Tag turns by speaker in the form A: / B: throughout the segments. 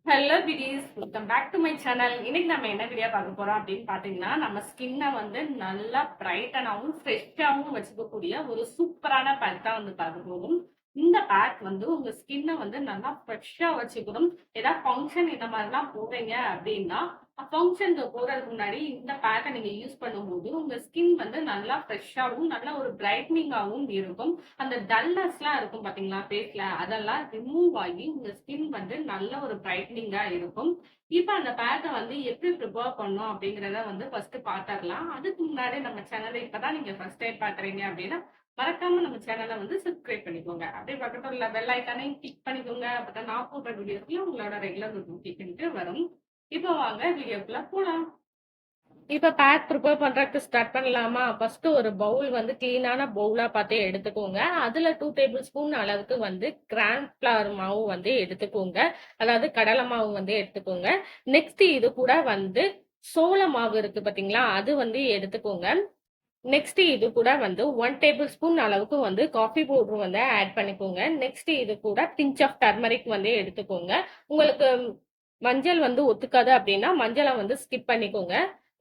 A: Hello buddies, welcome back to my channel. இன்னைக்கு நம்ம என்ன வீடியோ பார்க்க போறோம் அப்படின்னு பார்த்தீங்கன்னா, நம்ம ஸ்கின்னை வந்து நல்லா பிரைட்டனாகவும் ஃப்ரெஷ்ஷாகவும் வச்சுக்கக்கூடிய ஒரு சூப்பரான பேக் தான் வந்து பார்க்க போகும். இந்த பேக் வந்து உங்க ஸ்கின்னை வந்து நல்லா ஃப்ரெஷ்ஷாக வச்சுக்கணும். ஏதாவது ஃபங்க்ஷன் இந்த மாதிரிலாம் போறீங்க அப்படின்னா, ஃபங்க்ஷனுக்கு போறதுக்கு முன்னாடி இந்த பேக்கை நீங்க யூஸ் பண்ணும்போது உங்க ஸ்கின் வந்து நல்லா ஃப்ரெஷ்ஷாகவும் நல்ல ஒரு பிரைட்னிங்காகவும் இருக்கும். அந்த டல்னஸ்லாம் இருக்கும் பாத்தீங்களா ஃபேஸ்ல, அதெல்லாம் ரிமூவ் ஆகி உங்க ஸ்கின் வந்து நல்ல ஒரு பிரைட்னிங்கா இருக்கும். இப்ப அந்த பேக்க வந்து எப்படி ப்ரிப்பேர் பண்ணணும் அப்படிங்கிறத வந்து ஃபர்ஸ்ட் பாத்துரலாம். அதுக்கு முன்னாடி நம்ம சேனலை இப்பதான் நீங்க ஃபர்ஸ்ட் டைம் பாக்குறீங்க அப்படின்னா மறக்காம நம்ம சேனலை வந்து சப்ஸ்கிரைப் பண்ணிக்கோங்க. அப்படியே பக்கத்துல உள்ள பெல் ஐக்கானையும் கிளிக் பண்ணிக்கோங்க. அப்பதான் நான் போடுற வீடியோஸ்ல உங்களோட ரெகுலர் நோட்டிஃபிகேஷன் வரும். இப்போ வாங்க வீடியோக்குள்ள போலாம். இப்ப பேக் ப்ரிப்பேர் பண்றதுக்கு ஸ்டார்ட் பண்ணலாமா? ஃபர்ஸ்ட் ஒரு பவுல் வந்து கிளீனான பவுலா பார்த்து எடுத்துக்கோங்க. அதுல 2 டேபிள் ஸ்பூன் அளவுக்கு வந்து கிராண்ட் ஃப்ளவர் மாவு வந்து எடுத்துக்கோங்க. அதாவது கடலை மாவு வந்து எடுத்துக்கோங்க. நெக்ஸ்ட் இது கூட வந்து சோள மாவு இருக்கு பாத்தீங்களா? அது வந்து எடுத்துக்கோங்க. நெக்ஸ்ட் இது கூட வந்து 1 டேபிள் ஸ்பூன் அளவுக்கு வந்து காஃபி பவுடர் வந்து ஆட் பண்ணிக்கோங்க. நெக்ஸ்ட் இது கூட பிஞ்ச் ஆஃப் டர்மரிக் வந்து எடுத்துக்கோங்க. உங்களுக்கு மஞ்சள் வந்து ஒத்துக்காது அப்படின்னா மஞ்சளை வந்து ஸ்கிப் பண்ணிக்கோங்க.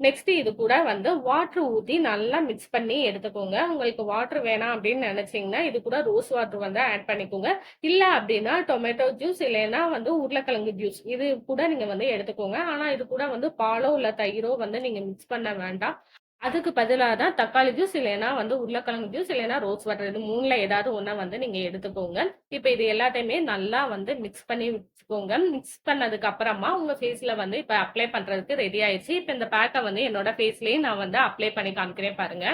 A: நெக்ஸ்ட் இது கூட வந்து வாட்டர் ஊத்தி நல்லா மிக்ஸ் பண்ணி எடுத்துக்கோங்க. உங்களுக்கு வாட்டர் வேணாம் அப்படின்னு நினைச்சீங்கன்னா இது கூட ரோஸ் வாட்டர் வந்து ஆட் பண்ணிக்கோங்க. இல்ல அப்படின்னா டொமேட்டோ ஜூஸ் இல்லைன்னா வந்து உருளைக்கிழங்கு ஜூஸ் இது கூட நீங்க வந்து எடுத்துக்கோங்க. ஆனா இது கூட வந்து பாலோ இல்ல தயிரோ வந்து நீங்க மிக்ஸ் பண்ண வேண்டாம். அதுக்கு பதிலா தான் தக்காளி ஜூஸ் இல்லைன்னா வந்து உருளைக்கிழங்கு ஜூஸ் இல்லைன்னா ரோஸ் வாட்டர் இது 3ல ஏதாவது ஒண்ண வந்து நீங்க எடுத்துக்கோங்க. இப்ப இது எல்லாத்தையுமே நல்லா வந்து மிக்ஸ் பண்ணி வச்சுக்கோங்க. மிக்ஸ் பண்ணதுக்கு அப்புறமா உங்க ஃபேஸ்ல வந்து இப்ப அப்ளை பண்றதுக்கு ரெடி ஆயிடுச்சு. இப்ப இந்த பேக்கை வந்து என்னோட ஃபேஸ்லயே நான் வந்து அப்ளை பண்ணி காமிக்கிறேன் பாருங்க.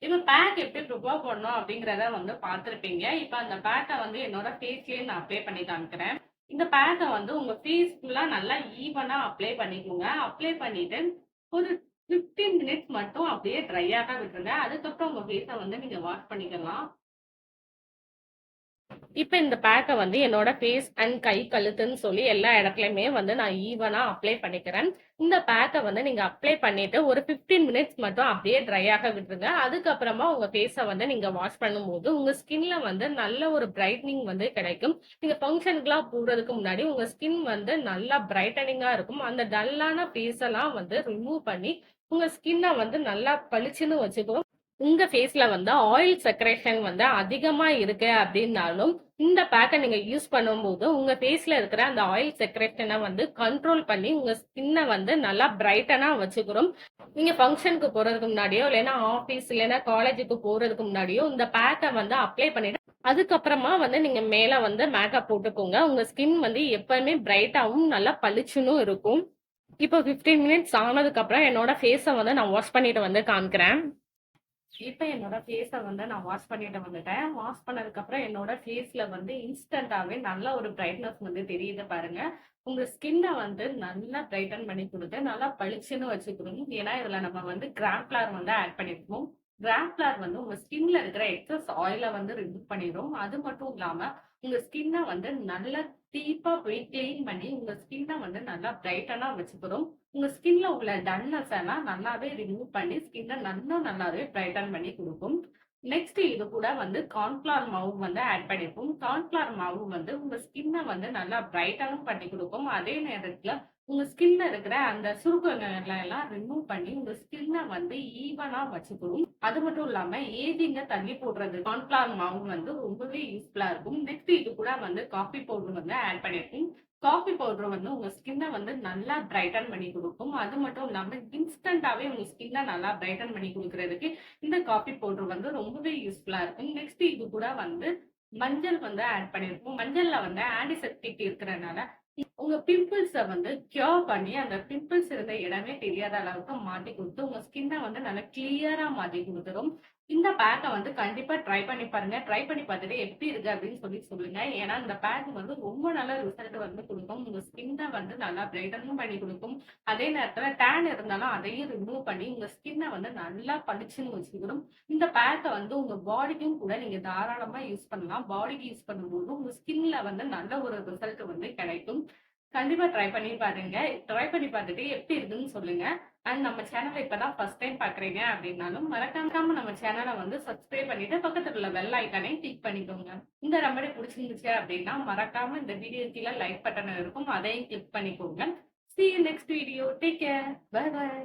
A: இப்ப பேக் எப்படி ப்ரிப்பேர் பண்ணணும் அப்படிங்கிறத வந்து பார்த்துருப்பீங்க. இப்ப அந்த பேக்கை வந்து என்னோட ஃபேஸ்லயே நான் அப்ளை பண்ணி காமிக்கிறேன். இந்த பேக்கை வந்து உங்க ஃபேஸ் ஃபுல்லா நல்லா ஈவனா அப்ளை பண்ணிக்கோங்க. அப்ளை பண்ணிட்டு ஒரு 15 மினிட்ஸ் மட்டும் அப்படியே ட்ரை ஆக விட்டுருங்க. அதுக்கப்புறம் உங்க ஃபேஸை வந்து நீங்க வாஷ் பண்ணிக்கலாம். இப்ப இந்த பேக்க வந்து என்னோட ஃபேஸ் அண்ட் கை, கழுத்துன்னு சொல்லி எல்லா இடத்துலயுமே வந்து நான் ஈவனா அப்ளை பண்ணிக்கிறேன். இந்த பேக்க வந்து நீங்க அப்ளை பண்ணிட்டு ஒரு 15 மினிட்ஸ் மட்டும் அப்படியே ட்ரை ஆக விட்டுருங்க. அதுக்கப்புறமா உங்க ஃபேஸ வந்து நீங்க வாஷ் பண்ணும்போது உங்க ஸ்கின்ல வந்து நல்ல ஒரு பிரைட்னிங் வந்து கிடைக்கும். நீங்க ஃபங்க்ஷனுக்குலாம் போறதுக்கு முன்னாடி உங்க ஸ்கின் வந்து நல்லா பிரைட்டனிங்கா இருக்கும். அந்த டல்லான ஃபேஸ் எல்லாம் வந்து ரிமூவ் பண்ணி உங்க ஸ்கின்ன வந்து நல்லா பளிச்சுன்னு வச்சுக்கும். உங்க ஃபேஸ்ல வந்து ஆயில் செக்ரேஷன் வந்து அதிகமா இருக்கு அப்படின்னாலும் இந்த பேக்கை நீங்க யூஸ் பண்ணும்போது உங்க ஃபேஸ்ல இருக்கிற அந்த ஆயில் செக்ரேஷனை வந்து கண்ட்ரோல் பண்ணி உங்க ஸ்கின்னை வந்து நல்லா பிரைட்டனா வச்சுக்கிறோம். நீங்க ஃபங்க்ஷனுக்கு போறதுக்கு முன்னாடியோ இல்லைன்னா ஆஃபீஸ் இல்லைன்னா காலேஜுக்கு போறதுக்கு முன்னாடியோ இந்த பேக்கை வந்து அப்ளை பண்ணிட்டு அதுக்கப்புறமா வந்து நீங்க மேல வந்து மேக்கப் போட்டுக்கோங்க. உங்க ஸ்கின் வந்து எப்பவுமே பிரைட்டாவும் நல்லா பளிச்சுன்னு இருக்கும். இப்போ 15 மினிட்ஸ் ஆனதுக்கு அப்புறம் என்னோட ஃபேஸை வந்து நான் வாஷ் பண்ணிட்டு வந்து காமிக்கிறேன். இப்ப என்னோட ஃபேஸ வந்து நான் வாஷ் பண்ணிட்டு வந்துட்டேன். வாஷ் பண்ணதுக்கு அப்புறம் என்னோட ஃபேஸ்ல வந்து இன்ஸ்டன்டாவே நல்ல ஒரு பிரைட்னஸ் வந்து தெரியுது பாருங்க. உங்க ஸ்கின்ன வந்து நல்லா பிரைட்டன் பண்ணி குடுத்து, நல்லா பளிச்சுன்னு வச்சுக்கணும். ஏன்னா, இதுல நம்ம வந்து கிராம் ஃபிளார் வந்து ஆட் பண்ணியிருக்கோம். கிராம் ஃபிளார் வந்து உங்க ஸ்கின்ல இருக்கிற எக்ஸஸ் ஆயில வந்து ரிமூவ் பண்ணிரும். அது மட்டும் இல்லாம, உங்க ஸ்கின்ன வந்து நல்லா டீப்பா போய் கிளீன் பண்ணி, உங்க ஸ்கின்ன வந்து நல்லா பிரைட்டனா வச்சுக்கிறோம். உங்க ஸ்கின்ல உள்ள டல்னஸ் எல்லாம் நல்லாவே ரிமூவ் பண்ணி ஸ்கின்ன நல்லாவே பிரைட்டன் பண்ணி கொடுக்கும். நெக்ஸ்ட் இது கூட வந்து கார்ன்ஃபிளவர் மாவு வந்து ஆட் பண்ணிருக்கோம். கார்ன்ஃபிளவர் மாவு வந்து உங்க ஸ்கின்ன வந்து நல்லா பிரைட்டனும் பண்ணி கொடுக்கும். அதே நேரத்துல உங்க ஸ்கின்ல இருக்கிற அந்த சுருக்கங்களை எல்லாம் ரிமூவ் பண்ணி உங்க ஸ்கின்ன வந்து ஈவனா வச்சுக்கணும். அது மட்டும் இல்லாம ஏஜிங்க தள்ளி போடுறது கார்ன்ஃபிளவர் மாவு வந்து ரொம்பவே யூஸ்ஃபுல்லா இருக்கும். நெக்ஸ்ட் இது கூட வந்து காஃபி பவுடர் வந்து ஆட் பண்ணிருக்கோம். காஃபி பவுடர் வந்து உங்க ஸ்கின்ன வந்து நல்லா பிரைட்டன் பண்ணி கொடுக்கும். அது மட்டும் இல்லாம இன்ஸ்டன்டாவே உங்க ஸ்கின்ன நல்லா பிரைட்டன் பண்ணி கொடுக்கறதுக்கு இந்த காஃபி பவுடர் வந்து ரொம்பவே யூஸ்ஃபுல்லா இருக்கும். நெக்ஸ்ட் இது கூட வந்து மஞ்சள் வந்து ஆட் பண்ணிருக்கோம். மஞ்சள்ல வந்து ஆன்டிசெப்டிக் இருக்கிறதுனால உங்க பிம்பிள்ஸ வந்து கியூர் பண்ணி அந்த பிம்பிள்ஸ் இருந்த இடமே தெரியாத அளவுக்கு மாத்தி கொடுத்து உங்க ஸ்கின்ன வந்து நல்லா கிளியரா மாத்தி கொடுத்துரும். இந்த பேக்க வந்து கண்டிப்பா ட்ரை பண்ணி பாருங்க. ட்ரை பண்ணி பார்த்துட்டு எப்படி இருக்கு அப்படின்னு சொல்லி சொல்லுங்க. ஏன்னா இந்த பேக் வந்து ரொம்ப நல்ல ரிசல்ட் வந்து கொடுக்கும். உங்க ஸ்கின்ன வந்து நல்லா பிரைட்டனும் பண்ணி கொடுக்கும். அதே நேரத்துல டேன் இருந்தாலும் அதையும் ரிமூவ் பண்ணி உங்க ஸ்கின்ன வந்து நல்லா பளிச்சுன்னு வச்சுக்கிடும். இந்த பேக்க வந்து உங்க பாடிக்கும் கூட நீங்க தாராளமா யூஸ் பண்ணலாம். பாடிக்கு யூஸ் பண்ணும்போது உங்க ஸ்கின்ல வந்து நல்ல ஒரு ரிசல்ட் வந்து கிடைக்கும். கண்டிப்பா ட்ரை பண்ணி பாருங்க. ட்ரை பண்ணி பார்த்துட்டு எப்படி இருக்குன்னு சொல்லுங்க. அண்ட் நம்ம சேனல இப்ப தான் ஃபர்ஸ்ட் டைம் பார்க்குறீங்க அப்படின்னாலும், மறக்காம நம்ம சேனல வந்து சப்ஸ்கிரைப் பண்ணிட்டு, பக்கத்துல உள்ள பெல் ஐகானையும் கிளிக் பண்ணிக்கோங்க. இந்த ரெமெடி புடிச்சிருந்துச்சு அப்படின்னா, மறக்காம இந்த வீடியோ கீழ லைக் பட்டன் இருக்கும். அதையும் கிளிக் பண்ணிக்கோங்க. See you next video. Take care. Bye bye.